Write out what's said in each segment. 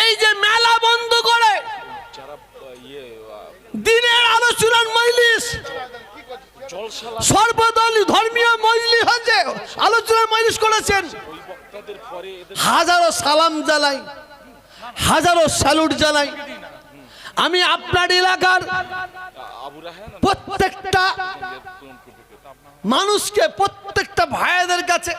এই যে মেলা বন্ধ করে দিনের আলোচনার মজলিস, সর্বদলীয় ধর্মীয় মজলিস হচ্ছে, আলোচনার মজলিস করেছেন, হাজারো সালাম জানাই, হাজারো স্যালুট জানাই। আমি আপনার এলাকার প্রত্যেকটা মানুষকে, প্রত্যেকটা ভাইদের কাছে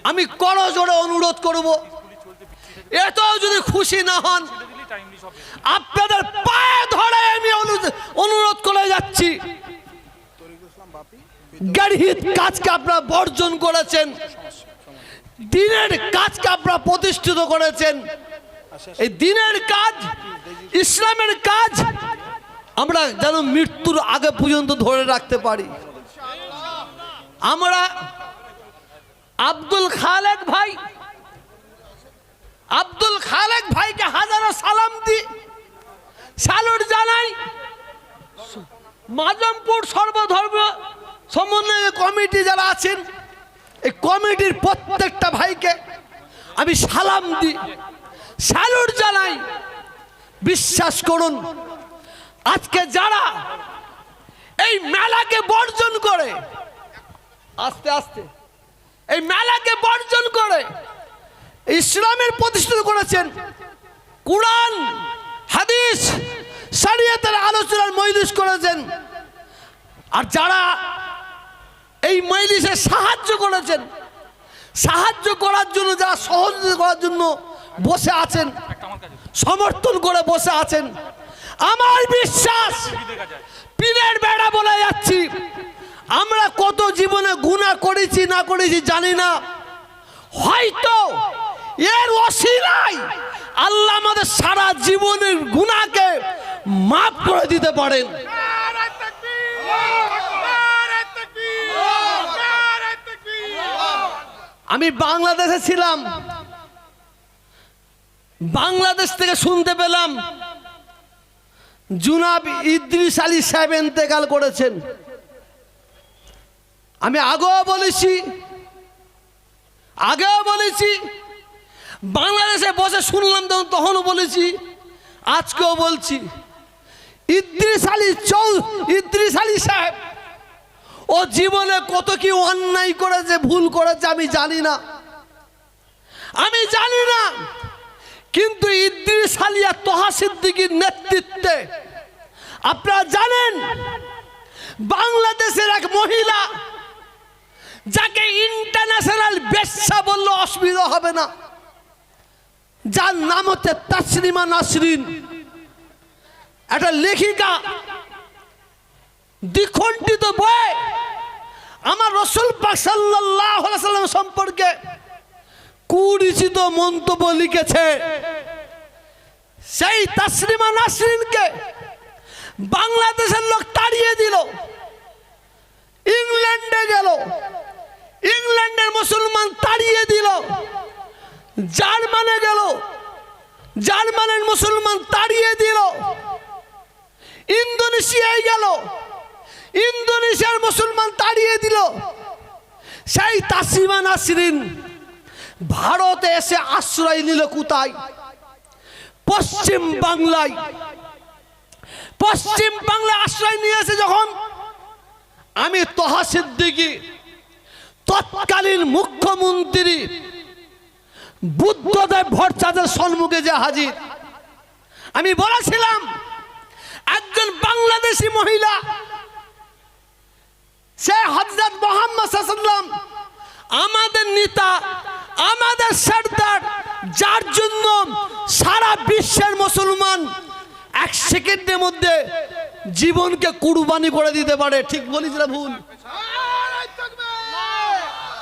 আমি করজোড়ে অনুরোধ করব, এত যদি খুশি না হন আপনাদের পায়ে ধরে আমি অনুরোধ করে যাচ্ছি, গাড়ির কাজকে আপনারা বর্জন করেছেন, দিনের কাজকে আপনারা প্রতিষ্ঠিত করেছেন। এই দিনের কাজ, ইসলামের কাজ আমরা যেন মৃত্যুর আগে পর্যন্ত ধরে রাখতে পারি। আমরা আব্দুল খালেক ভাইকে হাজারো সালাম দি, স্যালুট জানাই। মাজমপুর সর্বধর্ম সমন্বয় কমিটি যারা আছেন, এই কমিটির প্রত্যেকটা ভাইকে আমি সালাম দি, স্যালুট জানাই। বিশ্বাস করুন, আজকে যারা এই মেলাকে বর্জন করে, আস্তে আস্তে এই মেলাকে বর্জন করে ইসলামের প্রতিষ্ঠা করেছেন, কুরআন হাদিস শরীয়তের আলোচনার মজলিস করেছেন, আর যারা এই মজলিসে সাহায্য করেছেন, সাহায্য করার জন্য, যারা সহযোগিতা করার জন্য বসে আছেন, সমর্থন করে বসে আছেন, আমার বিশ্বাস পীরের বেড়া বলে যাচ্ছি, আমরা কত জীবনে গুনাহ করেছি না করেছি জানি না, হয়তো এর ওসিলায় আল্লাহ আমাদের সারা জীবনের গুনাহকে মাফ করে দিতে পারেন। আমি বাংলাদেশে ছিলাম, বাংলাদেশ থেকে শুনতে পেলাম জনাব ইদ্রিস আলী সাহেব ইন্তেকাল করেছেন। আমি আগেও বলেছি, বাংলাদেশে বসে শুনলাম তখনও বলেছি, আজকেও বলছি, ইদ্রিস আলী সাহেব ও জীবনে কত কি অন্যায় করেছে, ভুল করেছে আমি জানি না, কিন্তু ইদ্রিস আলী আর তোহা সিদ্দিকীর নেতৃত্বে আপনারা জানেন, বাংলাদেশের এক মহিলা যাকে ইন্টারন্যাশনাল বেশ্যা বললে অসুবিধা হবে না, যার নাম হচ্ছে তাসলিমা নাসরিন, একটা লেখিকা, দ্বিখণ্ডিত বই আমার রাসূল পাক সাল্লাল্লাহু আলাইহি ওয়াসাল্লাম সম্পর্কে কুরচিত মন্তব্য লিখেছে। সেই তাসলিমা নাসরিনকে বাংলাদেশের লোক তাড়িয়ে দিল, ইংল্যান্ডে গেল, ইংল্যান্ডের মুসলমান তাড়িয়ে দিল, জার্মানে গেল, জার্মানের মুসলমান তাড়িয়ে দিল, ইন্দোনেশিয়ায় গেল, ইন্দোনেশিয়ার মুসলমান তাড়িয়ে দিল। সেই তাসলিমা নাসরিন ভারতে এসে আশ্রয় নিল কোথায়? পশ্চিম বাংলায়। পশ্চিম বাংলায় আশ্রয় নিয়েছে যখন, আমি তোহা সিদ্দিকী তৎকালীন মুখ্যমন্ত্রী বুদ্ধদেব ভট্টাচার্যের সম্মুখে যে হাজির, আমি বলেছিলাম একজন বাংলাদেশি মহিলা, সে হযরত মুহাম্মদ সাল্লাল্লাহু আলাইহি ওয়াসাল্লাম আমাদের নেতা, আমাদের সরদার, যার জন্য সারা বিশ্বের মুসলমান এক সেকেন্ডের মধ্যে জীবনকে কুরবানি করে দিতে পারে। ঠিক বলেছি না ভুল?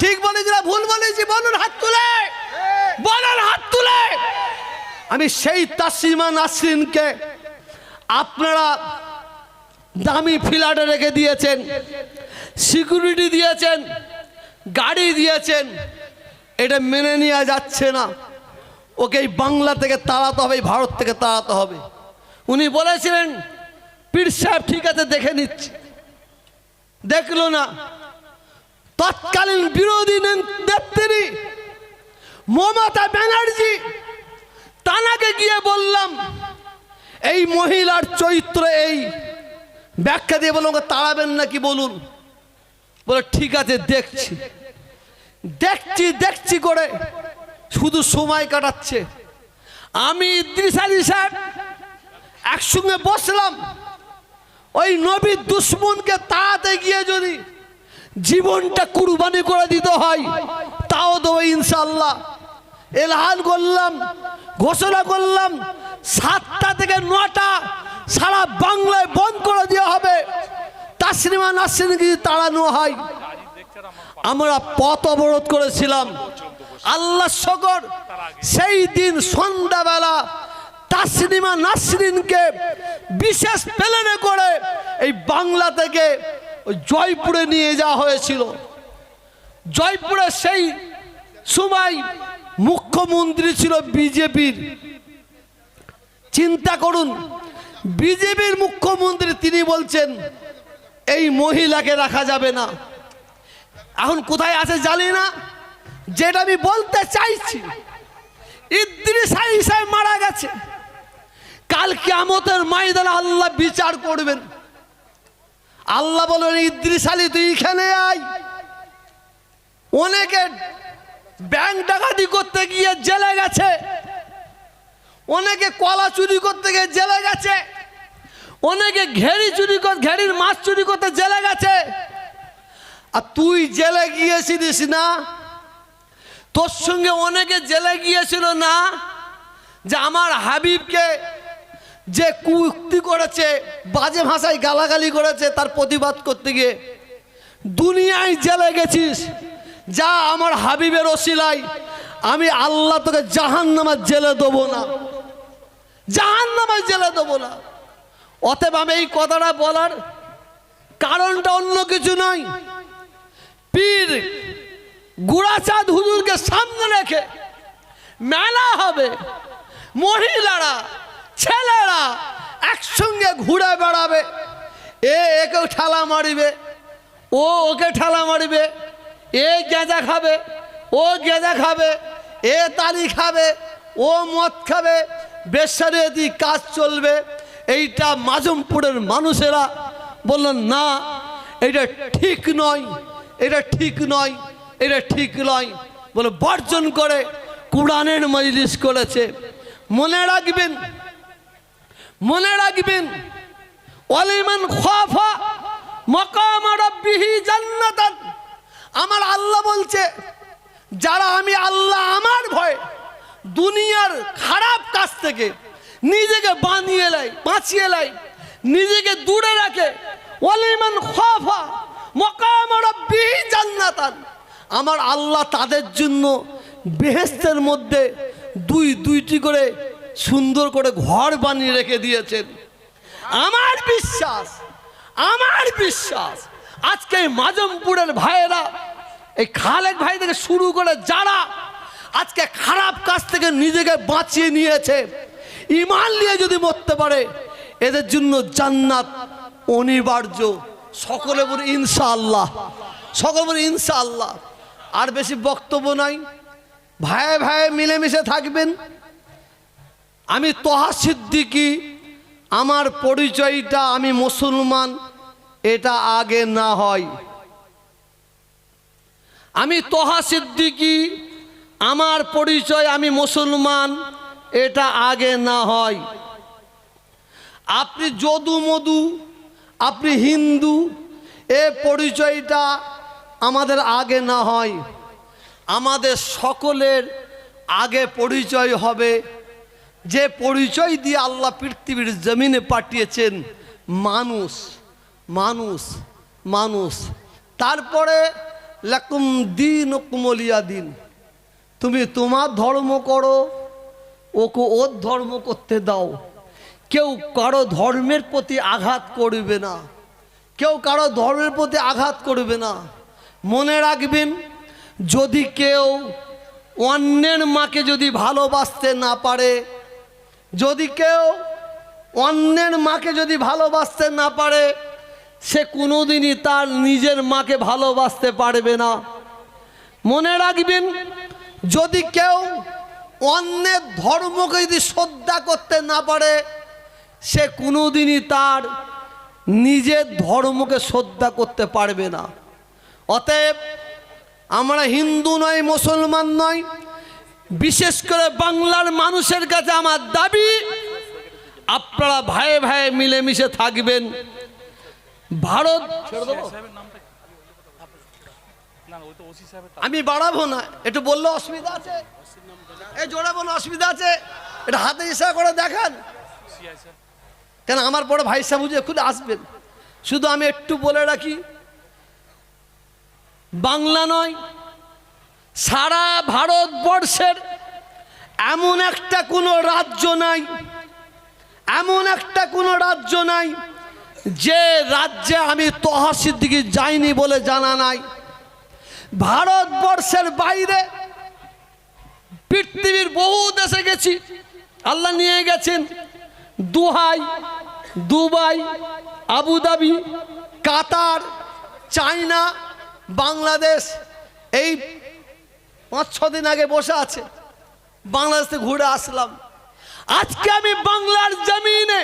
ঠিক বলেছি না ভুল বলেছি? বলুন হাত তুলে, বলুন হাত তুলে। আমি সেই তাসলিমা নাসরিনকে আপনারা দামি ফ্ল্যাটে রেখে দিয়েছেন, সিকিউরিটি দিয়েছেন, গাড়ি দিয়েছেন, এটা মেনে নেওয়া যাচ্ছে না। ওকে এই বাংলা থেকে তাড়াতে হবে, ভারত থেকে তাড়াতে হবে। উনি বলেছিলেন পীর সাহেব ঠিক আছে দেখে নিচ্ছি, দেখলো না। তৎকালীন বিরোধী নেত্রী মমতা ব্যানার্জি এই মহিলার চরিত্র এই ব্যাখ্যা দিয়ে বলুন, তাড়াবেন নাকি বলুন? বলে ঠিক আছে, দেখছি দেখছি দেখছি করে শুধু সময় কাটাচ্ছে। আমি ইদ্রিস আলী সাহেব একসঙ্গে বসলাম, ওই নবীর দুশ্মনকে তাড়াতে গিয়ে যদি জীবনটা কুরবানি করে দিতে হয় তাও দেবো ইনশাআল্লাহ। এলান করলাম, ঘোষণা করলাম, 7টা থেকে 9টা সারা বাংলায় বন্ধ করে দেওয়া হবে। তাসলিমা নাসরিনকে যদি তাড়ানো হয়। আমরা পথ অবরোধ করেছিলাম। আল্লাহ শকর, সেই দিন সন্ধ্যাবেলা তাসলিমা নাসরিনকে বিশেষ প্লেনে করে এই বাংলা থেকে জয়পুরে নিয়ে যাওয়া হয়েছিল। জয়পুরে সেই সময় মুখ্যমন্ত্রী ছিল বিজেপির। চিন্তা করুন, বিজেপির মুখ্যমন্ত্রী, তিনি বলছেন এই মহিলাকে রাখা যাবে না। এখন কোথায় আছে জানি না। যেটা আমি বলতে চাইছি, ইদ্রিস আলী সাহেব মারা গেছে, কাল কিয়ামতের ময়দানে আল্লাহ বিচার করবেন। আল্লাহ বলবেন, ইদ্রিস আলী তুই এখানে আয়। অনেকে ব্যাংক ডাকাতি করতে গিয়ে জেলে গেছে, অনেকে কলা চুরি করতে গিয়ে জেলে গেছে, অনেকে ঘেরির মাছ চুরি করতে জেলে গেছে। আর তুই জেলে গিয়েছিলিস না? তোর সঙ্গে অনেকে জেলে গিয়েছিল না? যে আমার হাবিবকে যে কুক্তি করেছে, বাজে ভাষায় গালাগালি করেছে, তার প্রতিবাদ করতে গিয়ে দুনিয়ায় জেলে গেছিস। যা আমার হাবিবের ওসিলায় আমি আল্লাহ তোকে জাহান্নামের জেলে দেবো না, জাহান্নামের জেলে দেবো না। অতএব আমি এই কথাটা বলার কারণটা অন্য কিছু নয়। পীর গুড়াচাঁদ হুজুরকে সামনে রেখে মেলা হবে, মহিলারা ছেলেরা একসঙ্গে ঘুরে বেড়াবে। একেও ঠেলা মারিবে, ও ওকে ঠেলা মারিবে, এ গেঁজা খাবে, ও গেঁজা খাবে, এ তালি খাবে, ও মদ খাবে, বেশারিয়াতি কাজ চলবে। এইটা মাজমপুরের মানুষেরা বললেন না, এটা ঠিক নয়, এটা ঠিক নয়, এটা ঠিক নয় বলে বর্জন করে কুরআনের মজলিস করেছে। মনে রাখবেন, মনে রাখবেন, ওয়ালিমান খাফা মাকাম রাব্বিহি জান্নাতান। আমার আল্লাহ বলছে, যারা আমি আল্লাহ আমার ভয় দুনিয়ার খারাপ কাজ থেকে নিজেকে বাঁচিয়ে লাই, নিজেকে দূরে রাখে, ওয়ালিমান খাফা মাকাম রাব্বিহি জান্নাতান, আমার আল্লাহ তাদের জন্য বেহেশতের মধ্যে দুইটি করে সুন্দর করে ঘর বানিয়ে রেখে দিয়েছেন। আমার বিশ্বাস, আমার বিশ্বাস আজকে মাজমপুরের ভাইয়েরা, এই খালেক ভাই থেকে শুরু করে যারা আজকে খারাপ কাজ থেকে নিজেকে বাঁচিয়ে নিয়েছে, ঈমান নিয়ে যদি মরতে পারে, এদের জন্য জান্নাত অনিবার্য। সকলে বলে ইনশাআল্লাহ, সকলে বলে ইনশাআল্লাহ। আর বেশি বক্তব্য নাই, ভাইয়ে ভাইয়ে মিলেমিশে থাকবেন। আমি তোহা সিদ্দিকী, আমার পরিচয়টা আমি মুসলমান, এটা আগে না হয়। আমি তোহা সিদ্দিকী, আমার পরিচয় আমি মুসলমান, এটা আগে না হয়। আপনি যদু মধু, আপনি হিন্দু, এ পরিচয়টা আমাদের আগে না হয়। আমাদের সকলের আগে পরিচয় হবে যে পরিচয় দিয়ে আল্লাহ পৃথিবীর জমিনে পাঠিয়েছেন, মানুষ, মানুষ, মানুষ। তারপরে লাকুম দীনুকুম ওয়ালিয়া দিন, তুমি তোমার ধর্ম করো, ওকে ওর ধর্ম করতে দাও। কেউ কারো ধর্মের প্রতি আঘাত করবে না, কেউ কারো ধর্মের প্রতি আঘাত করবে না। মনে রাখবেন, যদি কেউ অন্যের মাকে যদি ভালোবাসতে না পারে, যদি কেউ অন্যের মাকে যদি ভালোবাসতে না পারে, সে কোনোদিনই তার নিজের মাকে ভালোবাসতে পারবে না। মনে রাখবেন, যদি কেউ অন্যের ধর্মকে যদি শ্রদ্ধা করতে না পারে, সে কোনোদিনই তার নিজের ধর্মকে শ্রদ্ধা করতে পারবে না। অতএব আমরা হিন্দু নয়, মুসলমান নয়, বিশেষ করে বাংলার মানুষের কাছে আমার দাবি, আপনারা ভাইয়ে ভাইয়ে মিলেমিশে থাকবেন। ভারত আমি বাড়াবো না, একটু বললে অসুবিধা আছে? এই জোড়া বলে অসুবিধা আছে? এটা হাতে ইশারা করে দেখান, কেন আমার বড় ভাই সাহেব এক্ষুনি আসবেন। শুধু আমি একটু বলে রাখি, বাংলা নয়, সারা ভারতবর্ষের এমন একটা কোনো রাজ্য নাই, এমন একটা কোনো রাজ্য নাই যে রাজ্যে আমি তোহা সিদ্দিকী যাইনি বলে জানা নাই। ভারতবর্ষের বাইরে পৃথিবীর বহু দেশে গেছি, আল্লাহ নিয়ে গেছেন। দুহাই, দুবাই, আবুধাবি, কাতার, চায়না, বাংলাদেশ। এই 5-6 দিন আগে বসে আছে, বাংলাদেশ থেকে ঘুরে আসলাম। আজকে আমি বাংলার জমিনে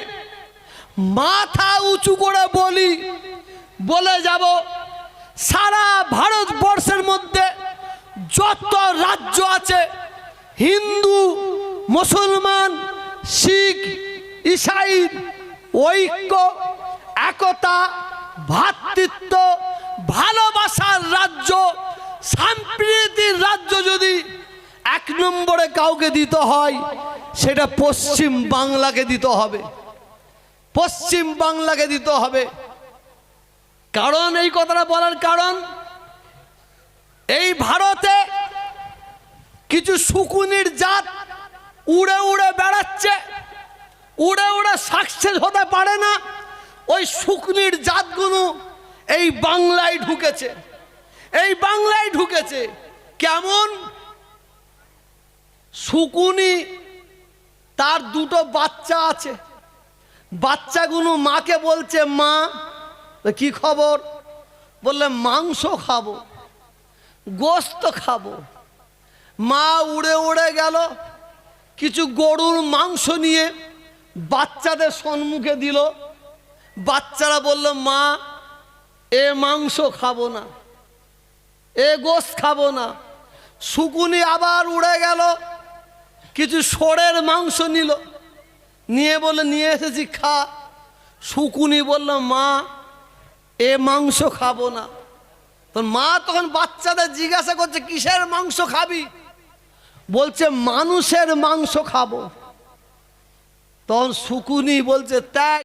মাথা উঁচু করে বলে যাব, সারা ভারতবর্ষের মধ্যে যত রাজ্য আছে, হিন্দু, মুসলমান, শিখ, ঈসাই, ঐক্য, একতা, ভ্রাতৃত্ব, ভালোবাসার রাজ্য, সম্প্রীতির রাজ্য যদি 1 নম্বরে কাউকে দিতে হয়, সেটা পশ্চিম বাংলাকে দিতে হবে, পশ্চিম বাংলাকে দিতে হবে। কারণ এই কথাটা বলার কারণ, এই ভারতে কিছু শকুনির জাত উড়ে উড়ে বেড়াচ্ছে, উড়ে উড়ে সাকসেস হতে পারে না। ওই শকুনির জাতগুলো এই বাংলায় ঢুকেছে, এই বাংলায় ঢুকেছে। কেমন? শকুনি তার 2টো বাচ্চা আছে, বাচ্চাগুলো মাকে বলছে, মা কি খবর? বললে মাংস খাবো, গোস্ত খাবো। মা উড়ে উড়ে গেল, কিছু গরুর মাংস নিয়ে বাচ্চাদের সম্মুখে দিল। বাচ্চারা বলল, মা এ মাংস খাবো না, এ গোস্ত খাবো না। শকুনি আবার উড়ে গেল, কিছু ষোঁড়ের মাংস নিল, নিয়ে বলল, নিয়ে এসেছি খা। শকুনি বলল, মা এ মাংস খাবো না। তো মা তখন বাচ্চাদের জিজ্ঞাসা করছে, কিসের মাংস খাবি? বলছে, মানুষের মাংস খাবো। তখন শকুনি বলছে, ত্যাগ।